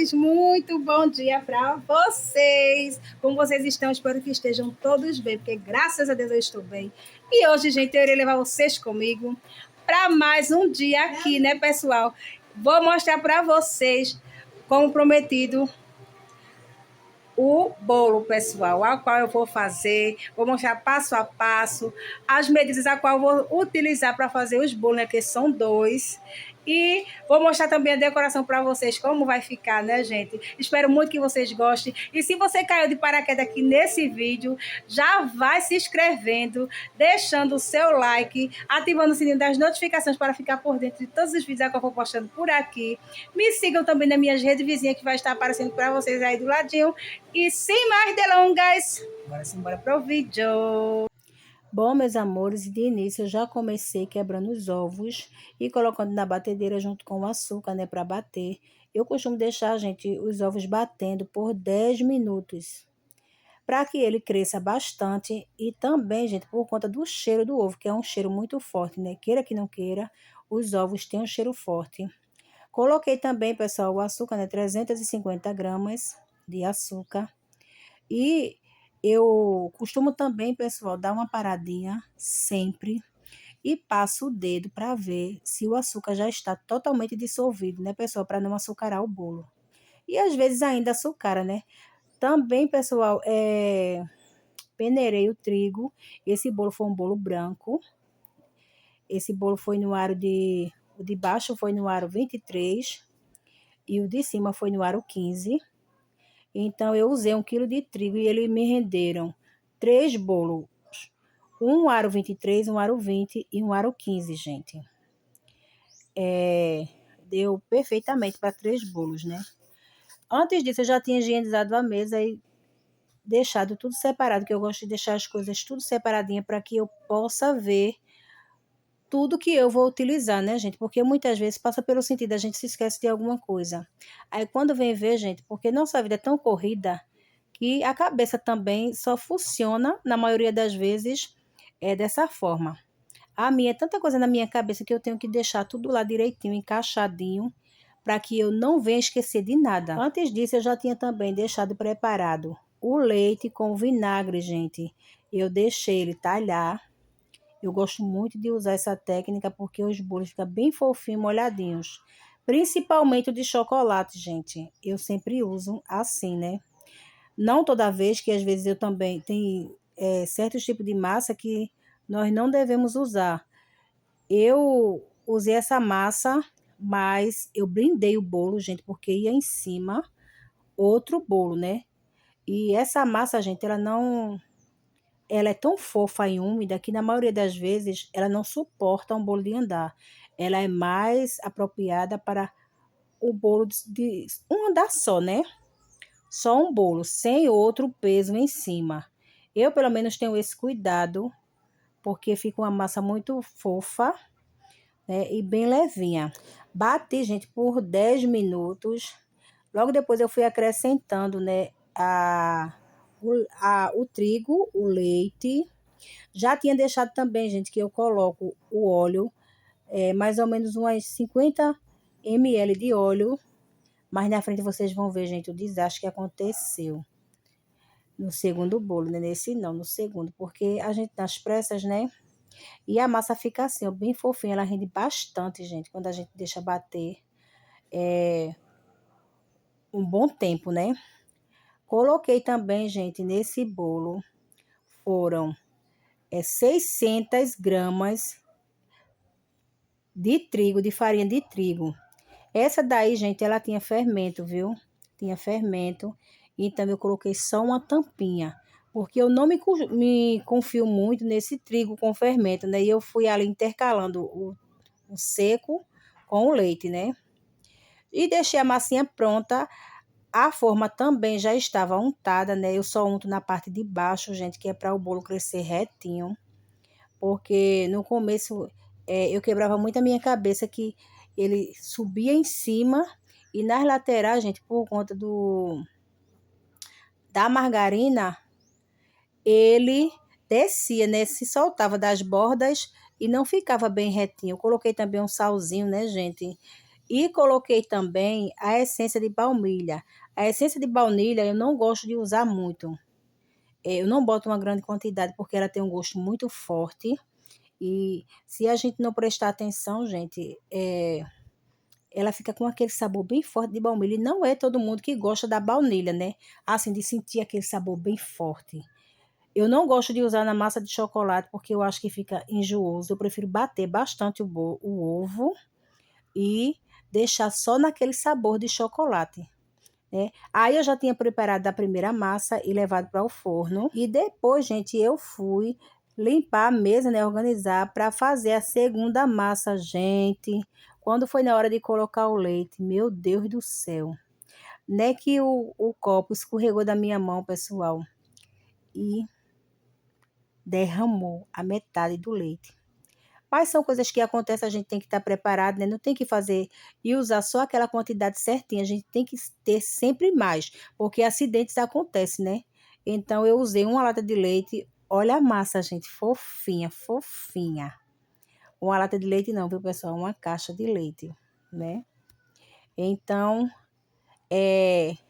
amores, muito bom dia para vocês. Como vocês estão? Espero que estejam todos bem, porque graças a Deus eu estou bem. E hoje, gente, eu irei levar vocês comigo para mais um dia aqui, né, pessoal? Vou mostrar para vocês, como prometido, o bolo, pessoal, ao qual eu vou fazer. Vou mostrar passo a passo as medidas a qual eu vou utilizar para fazer os bolos, né, que são dois. E vou mostrar também a decoração para vocês, como vai ficar, né, gente? Espero muito que vocês gostem. E se você caiu de paraquedas aqui nesse vídeo, já vai se inscrevendo, deixando o seu like, ativando o sininho das notificações para ficar por dentro de todos os vídeos que eu vou postando por aqui. Me sigam também nas minhas redes vizinhas, que vai estar aparecendo para vocês aí do ladinho. E sem mais delongas, bora pro vídeo. Bom, meus amores, de início eu já comecei quebrando os ovos e colocando na batedeira junto com o açúcar, né, para bater. Eu costumo deixar, gente, os ovos batendo por 10 minutos, para que ele cresça bastante e também, gente, por conta do cheiro do ovo, que é um cheiro muito forte, né? Queira que não queira, os ovos têm um cheiro forte. Coloquei também, pessoal, o açúcar, né, 350 gramas de açúcar. E eu costumo também, pessoal, dar uma paradinha sempre e passo o dedo para ver se o açúcar já está totalmente dissolvido, né, pessoal, para não açucarar o bolo. E às vezes ainda açucara, né? Também, pessoal, peneirei o trigo. Esse bolo foi um bolo branco. Esse bolo foi no aro o de baixo foi no aro 23 e o de cima foi no aro 15. Então, eu usei 1 quilo de trigo e eles me renderam 3 bolos. Um aro 23, um aro 20 e um aro 15, gente. Deu perfeitamente para 3 bolos, né? Antes disso, eu já tinha higienizado a mesa e deixado tudo separado, que eu gosto de deixar as coisas tudo separadinha para que eu possa ver tudo que eu vou utilizar, né, gente? Porque muitas vezes passa pelo sentido, a gente se esquece de alguma coisa. Aí quando vem ver, gente, porque nossa vida é tão corrida que a cabeça também só funciona, na maioria das vezes, dessa forma. A minha é tanta coisa na minha cabeça que eu tenho que deixar tudo lá direitinho, encaixadinho, para que eu não venha esquecer de nada. Antes disso, eu já tinha também deixado preparado o leite com vinagre, gente. Eu deixei ele talhar. Eu gosto muito de usar essa técnica porque os bolos ficam bem fofinhos, molhadinhos. Principalmente o de chocolate, gente. Eu sempre uso assim, né? Não toda vez, que às vezes eu também tenho certos tipos de massa que nós não devemos usar. Eu usei essa massa, mas eu brindei o bolo, gente, porque ia em cima outro bolo, né? E essa massa, gente, ela é tão fofa e úmida que na maioria das vezes ela não suporta um bolo de andar. Ela é mais apropriada para o bolo de um andar só, né? Só um bolo, sem outro peso em cima. Eu, pelo menos, tenho esse cuidado, porque fica uma massa muito fofa, né, e bem levinha. Bati, gente, por 10 minutos. Logo depois eu fui acrescentando, né, o trigo, o leite. Já tinha deixado também, gente, que eu coloco o óleo, mais ou menos umas 50 ml de óleo. Mas na frente vocês vão ver, gente, o desastre que aconteceu no segundo bolo, né? Nesse não, no segundo, porque a gente nas pressas, né? E a massa fica assim, ó, bem fofinha, ela rende bastante, gente, quando a gente deixa bater um bom tempo, né? Coloquei também, gente, nesse bolo, foram 600 gramas de trigo, de farinha de trigo. Essa daí, gente, ela tinha fermento, viu? Tinha fermento. Então, eu coloquei só uma tampinha. Porque eu não me confio muito nesse trigo com fermento, né? E eu fui ali intercalando o seco com o leite, né? E deixei a massinha pronta. A forma também já estava untada, né? Eu só unto na parte de baixo, gente, que é para o bolo crescer retinho. Porque no começo eu quebrava muito a minha cabeça que ele subia em cima e nas laterais, gente, por conta da margarina, ele descia, né? Se soltava das bordas e não ficava bem retinho. Eu coloquei também um salzinho, né, gente? E coloquei também a essência de baunilha. A essência de baunilha eu não gosto de usar muito. Eu não boto uma grande quantidade porque ela tem um gosto muito forte. E se a gente não prestar atenção, gente, ela fica com aquele sabor bem forte de baunilha. E não é todo mundo que gosta da baunilha, né? Assim, de sentir aquele sabor bem forte. Eu não gosto de usar na massa de chocolate porque eu acho que fica enjooso. Eu prefiro bater bastante o ovo e deixar só naquele sabor de chocolate, né? Aí eu já tinha preparado a primeira massa e levado para o forno. E depois, gente, eu fui limpar a mesa, né? Organizar para fazer a segunda massa, gente. Quando foi na hora de colocar o leite, meu Deus do céu. Né que o copo escorregou da minha mão, pessoal, e derramou a metade do leite. Mas são coisas que acontecem, a gente tem que estar preparado, né? Não tem que fazer e usar só aquela quantidade certinha, a gente tem que ter sempre mais, porque acidentes acontecem, né? Então eu usei uma lata de leite, olha a massa, gente, fofinha, fofinha. Uma lata de leite não, viu, pessoal? Uma caixa de leite, né? Então,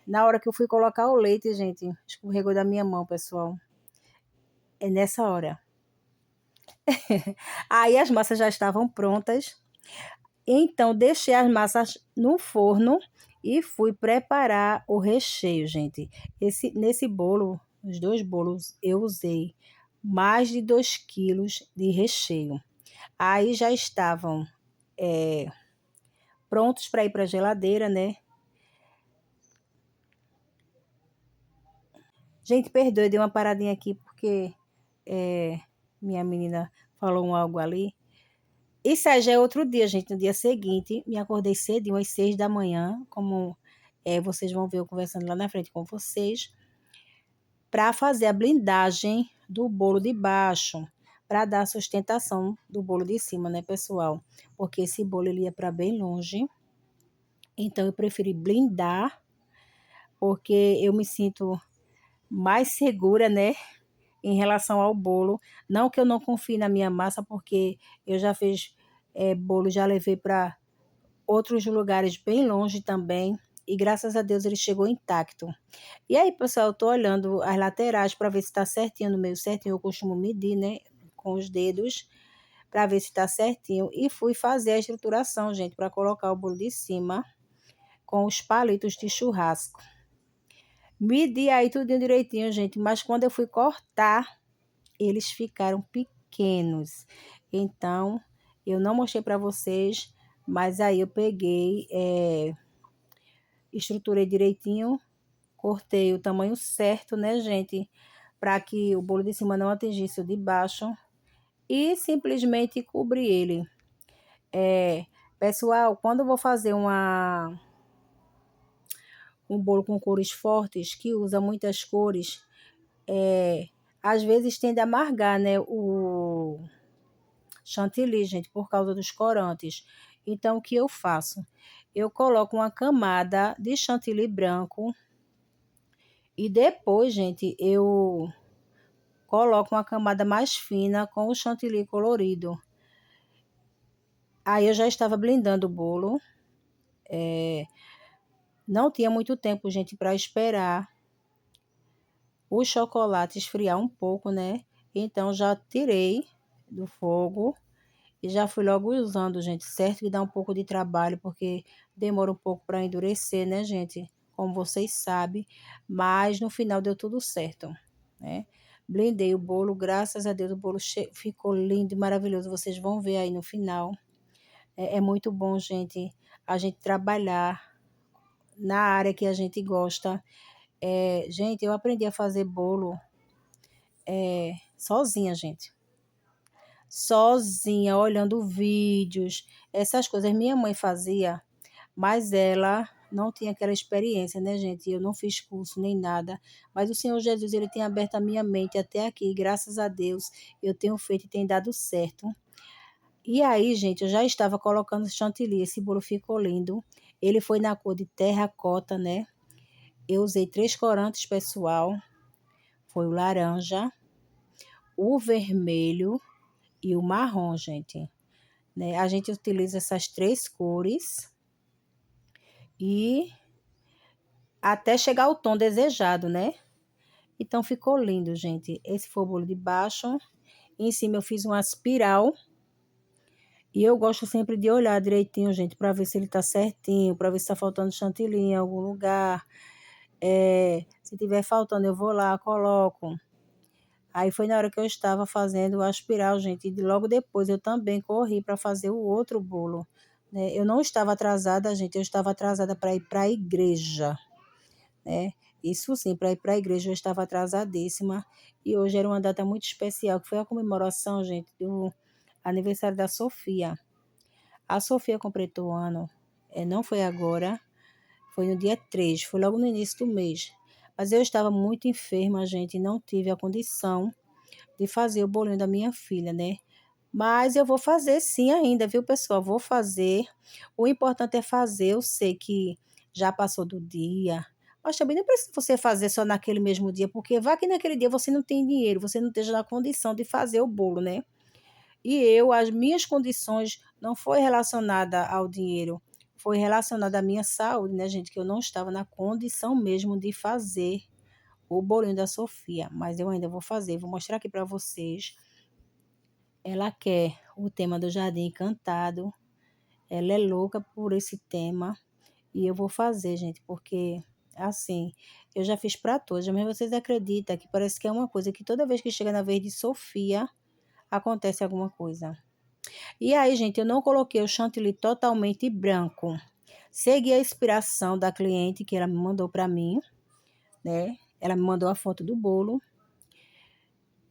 na hora que eu fui colocar o leite, gente, escorregou da minha mão, pessoal. É nessa hora. Aí as massas já estavam prontas. Então, deixei as massas no forno e fui preparar o recheio, gente. Nesse bolo, os dois bolos, eu usei mais de 2 quilos de recheio. Aí já estavam prontos para ir para a geladeira, né? Gente, perdoe, dei uma paradinha aqui porque minha menina falou algo ali. Isso aí já é outro dia, gente. No dia seguinte, me acordei cedinho, às 6 da manhã, como vocês vão ver eu conversando lá na frente com vocês, para fazer a blindagem do bolo de baixo, para dar sustentação do bolo de cima, né, pessoal? Porque esse bolo ele ia para bem longe, então eu preferi blindar, porque eu me sinto mais segura, né, em relação ao bolo. Não que eu não confie na minha massa, porque eu já fiz bolo, já levei para outros lugares bem longe também, e graças a Deus ele chegou intacto. E aí, pessoal, eu tô olhando as laterais para ver se tá certinho, no meio certinho, eu costumo medir, né, com os dedos, para ver se tá certinho, e fui fazer a estruturação, gente, para colocar o bolo de cima com os palitos de churrasco. Medi aí tudo direitinho, gente, mas quando eu fui cortar, eles ficaram pequenos. Então, eu não mostrei para vocês, mas aí eu peguei, estruturei direitinho, cortei o tamanho certo, né, gente? Para que o bolo de cima não atingisse o de baixo. E simplesmente cobri ele. Pessoal, quando eu vou fazer um bolo com cores fortes, que usa muitas cores, às vezes tende a amargar, né, o chantilly, gente, por causa dos corantes. Então, o que eu faço? Eu coloco uma camada de chantilly branco e depois, gente, eu coloco uma camada mais fina com o chantilly colorido. Aí eu já estava blendando o bolo. Não tinha muito tempo, gente, para esperar o chocolate esfriar um pouco, né? Então já tirei do fogo e já fui logo usando, gente. Certo que dá um pouco de trabalho, porque demora um pouco para endurecer, né, gente? Como vocês sabem. Mas no final deu tudo certo, né? Blendei o bolo, graças a Deus o bolo ficou lindo e maravilhoso. Vocês vão ver aí no final. É muito bom, gente, a gente trabalhar na área que a gente gosta. Gente, eu aprendi a fazer bolo sozinha, gente. Sozinha, olhando vídeos, essas coisas. Minha mãe fazia, mas ela não tinha aquela experiência, né, gente? Eu não fiz curso nem nada. Mas o Senhor Jesus, ele tem aberto a minha mente até aqui. Graças a Deus, eu tenho feito e tem dado certo. E aí, gente, eu já estava colocando chantilly. Esse bolo ficou lindo. Ele foi na cor de terracota, né? Eu usei 3 corantes, pessoal. Foi o laranja, o vermelho e o marrom, gente. Né? A gente utiliza essas 3 cores. e até chegar ao tom desejado, né? Então ficou lindo, gente. Esse foi o bolo de baixo. Em cima eu fiz uma espiral. E eu gosto sempre de olhar direitinho, gente, para ver se ele tá certinho, para ver se tá faltando chantilly em algum lugar. Se tiver faltando, eu vou lá, coloco. Aí foi na hora que eu estava fazendo a espiral, gente, e logo depois eu também corri para fazer o outro bolo, né? Eu não estava atrasada, gente, eu estava atrasada para ir para a igreja, né? Isso sim, para ir para a igreja eu estava atrasadíssima. E hoje era uma data muito especial, que foi a comemoração, gente, do aniversário da Sofia. A Sofia completou o ano, não foi agora, foi no dia 3, foi logo no início do mês. Mas eu estava muito enferma, gente, e não tive a condição de fazer o bolinho da minha filha, né? Mas eu vou fazer sim ainda, viu, pessoal? Vou fazer. O importante é fazer. Eu sei que já passou do dia, mas também não precisa você fazer só naquele mesmo dia, porque vai que naquele dia você não tem dinheiro, você não esteja na condição de fazer o bolo, né? E as minhas condições não foi relacionada ao dinheiro, foi relacionada à minha saúde, né, gente? Que eu não estava na condição mesmo de fazer o bolinho da Sofia, mas eu ainda vou fazer, vou mostrar aqui para vocês. Ela quer o tema do Jardim Encantado, ela é louca por esse tema e eu vou fazer, gente, porque assim, eu já fiz para todos, mas vocês acreditam que parece que é uma coisa que toda vez que chega na vez de Sofia, acontece alguma coisa. E aí, gente, eu não coloquei o chantilly totalmente branco. Segui a inspiração da cliente que ela me mandou para mim, né? Ela me mandou a foto do bolo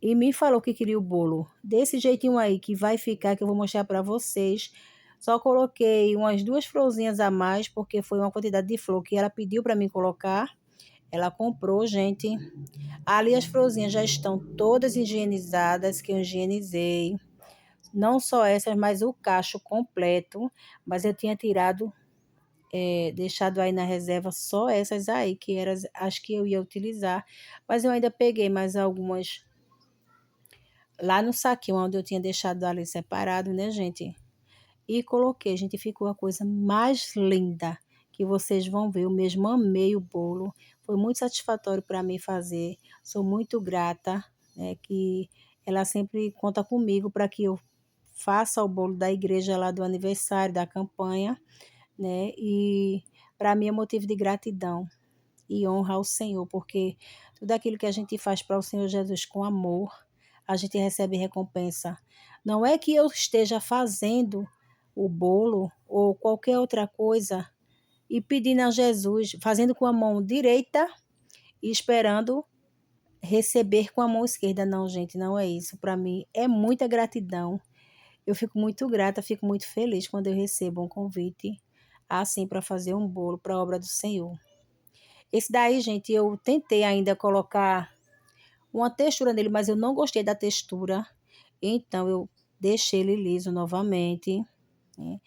e me falou que queria o bolo desse jeitinho aí que vai ficar, que eu vou mostrar para vocês. Só coloquei umas 2 florzinhas a mais, porque foi uma quantidade de flor que ela pediu para mim colocar. Ela comprou, gente. Ali as florzinhas já estão todas higienizadas, que eu higienizei. Não só essas, mas o cacho completo. Mas eu tinha tirado, deixado aí na reserva só essas aí, que eram as que eu ia utilizar. Mas eu ainda peguei mais algumas lá no saquinho onde eu tinha deixado ali separado, né, gente? E coloquei, gente, ficou a coisa mais linda que vocês vão ver. Eu mesmo amei o bolo. Foi muito satisfatório para mim fazer. Sou muito grata, né, que ela sempre conta comigo para que eu faça o bolo da igreja lá do aniversário, da campanha, né? E para mim é motivo de gratidão e honra ao Senhor, porque tudo aquilo que a gente faz para o Senhor Jesus com amor, a gente recebe recompensa. Não é que eu esteja fazendo o bolo ou qualquer outra coisa e pedindo a Jesus, fazendo com a mão direita e esperando receber com a mão esquerda. Não, gente, não é isso. Para mim é muita gratidão. Eu fico muito grata, fico muito feliz quando eu recebo um convite assim para fazer um bolo para a obra do Senhor. Esse daí, gente, eu tentei ainda colocar uma textura nele, mas eu não gostei da textura. Então, eu deixei ele liso novamente, né?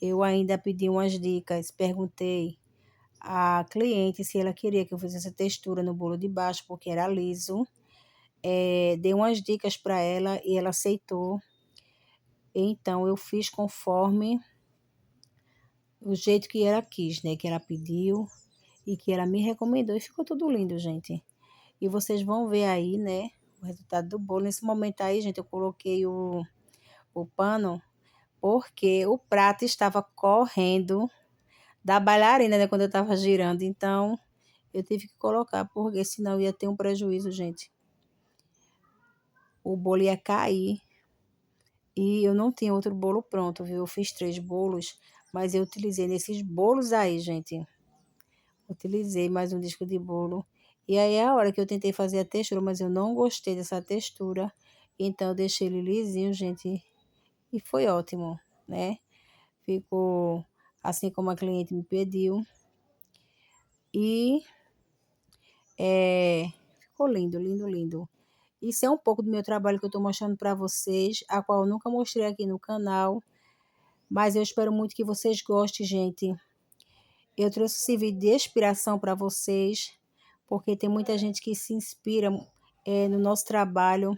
Eu ainda pedi umas dicas, perguntei à cliente se ela queria que eu fizesse textura no bolo de baixo, porque era liso. Dei umas dicas para ela e ela aceitou. Então, eu fiz conforme o jeito que ela quis, né? Que ela pediu e que ela me recomendou. E ficou tudo lindo, gente. E vocês vão ver aí, né, o resultado do bolo. Nesse momento aí, gente, eu coloquei o pano porque o prato estava correndo da bailarina, né, quando eu estava girando. Então, eu tive que colocar, porque senão ia ter um prejuízo, gente. O bolo ia cair e eu não tinha outro bolo pronto, viu? Eu fiz 3 bolos, mas eu utilizei nesses bolos aí, gente. Utilizei mais um disco de bolo. E aí é a hora que eu tentei fazer a textura, mas eu não gostei dessa textura. Então eu deixei ele lisinho, gente. E foi ótimo, né? Ficou assim como a cliente me pediu. E ficou lindo, lindo, lindo. Isso é um pouco do meu trabalho que eu estou mostrando para vocês, a qual eu nunca mostrei aqui no canal. Mas eu espero muito que vocês gostem, gente. Eu trouxe esse vídeo de inspiração para vocês, porque tem muita gente que se inspira no nosso trabalho,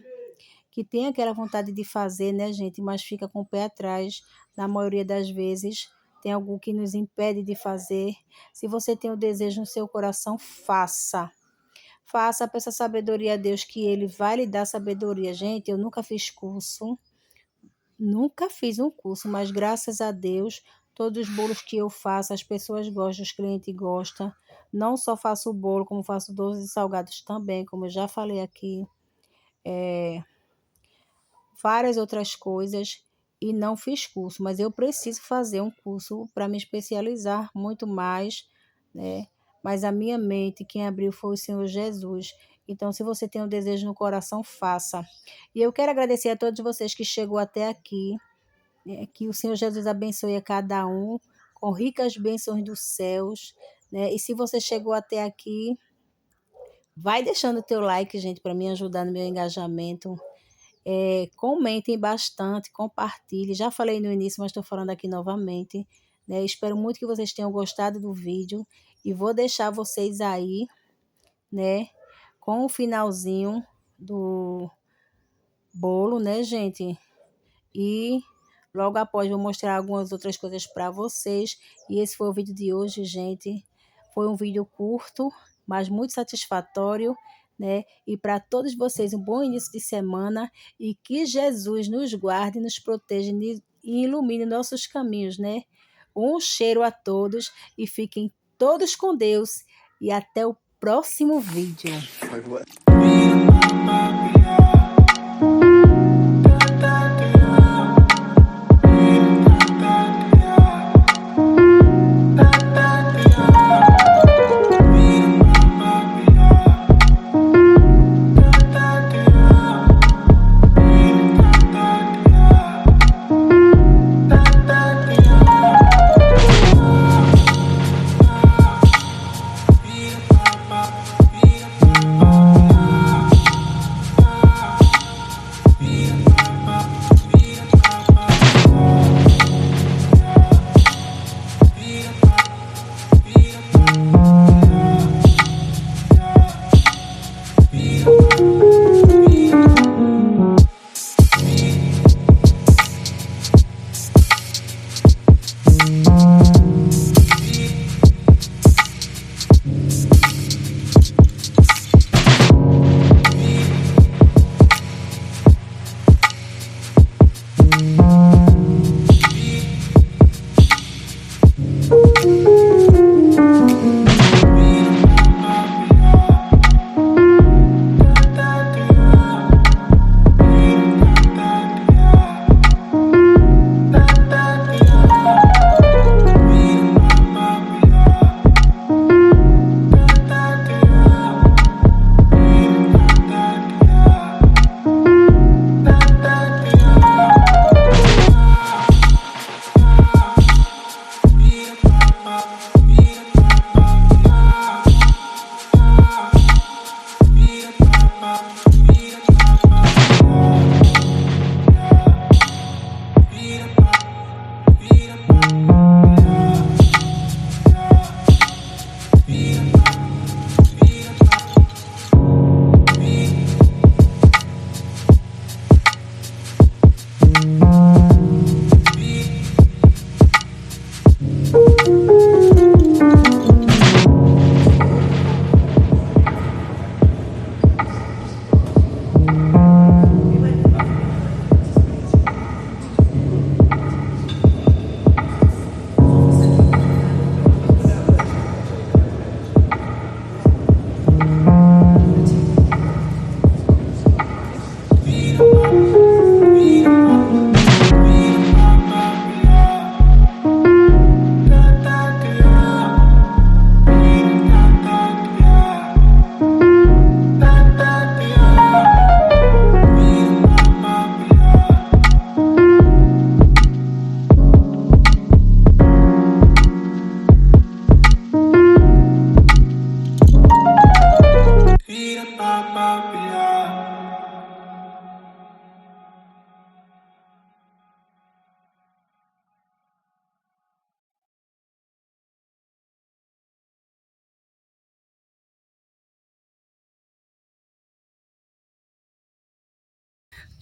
que tem aquela vontade de fazer, né, gente, mas fica com o pé atrás, na maioria das vezes, tem algo que nos impede de fazer. Se você tem o desejo no seu coração, faça. Faça, peça sabedoria a Deus, que Ele vai lhe dar sabedoria. Gente, eu nunca fiz curso, nunca fiz um curso, mas graças a Deus, todos os bolos que eu faço, as pessoas gostam, os clientes gostam. Não só faço o bolo, como faço doces e salgados também, como eu já falei aqui. Várias outras coisas e não fiz curso, mas eu preciso fazer um curso para me especializar muito mais, né? Mas a minha mente, quem abriu foi o Senhor Jesus. Então, se você tem um desejo no coração, faça. E eu quero agradecer a todos vocês que chegou até aqui, né? Que o Senhor Jesus abençoe a cada um com ricas bênçãos dos céus, né? E se você chegou até aqui, vai deixando o teu like, gente, para me ajudar no meu engajamento. Comentem bastante, compartilhem. Já falei no início, mas estou falando aqui novamente, né? Espero muito que vocês tenham gostado do vídeo e vou deixar vocês aí, né, com o finalzinho do bolo, né, gente? E logo após vou mostrar algumas outras coisas para vocês. E esse foi o vídeo de hoje, gente. Foi um vídeo curto, mas muito satisfatório, né? E para todos vocês, um bom início de semana e que Jesus nos guarde, nos proteja e ilumine nossos caminhos, né? Um cheiro a todos e fiquem todos com Deus e até o próximo vídeo.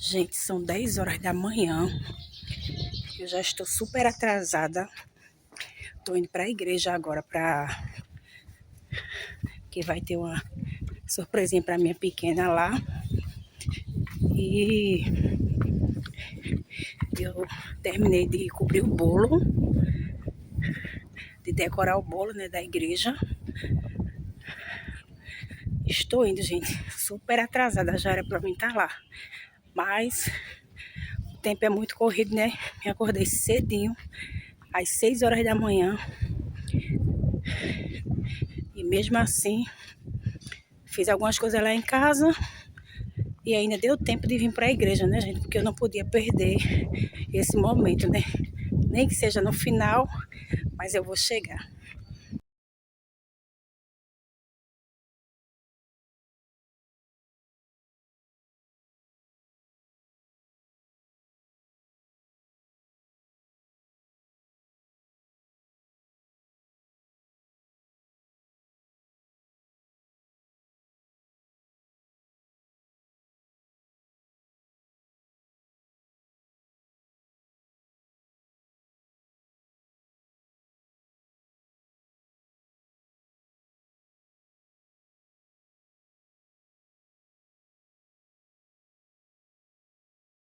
Gente, são 10 horas da manhã. Eu já estou super atrasada. Tô indo para a igreja agora que vai ter uma surpresinha para minha pequena lá. E eu terminei de cobrir o bolo, de decorar o bolo, né, da igreja. Estou indo, gente, super atrasada, já era para mim estar lá. Mas o tempo é muito corrido, né? Me acordei cedinho, às 6 horas da manhã. E mesmo assim, fiz algumas coisas lá em casa e ainda deu tempo de vir para a igreja, né, gente? Porque eu não podia perder esse momento, né? Nem que seja no final, mas eu vou chegar.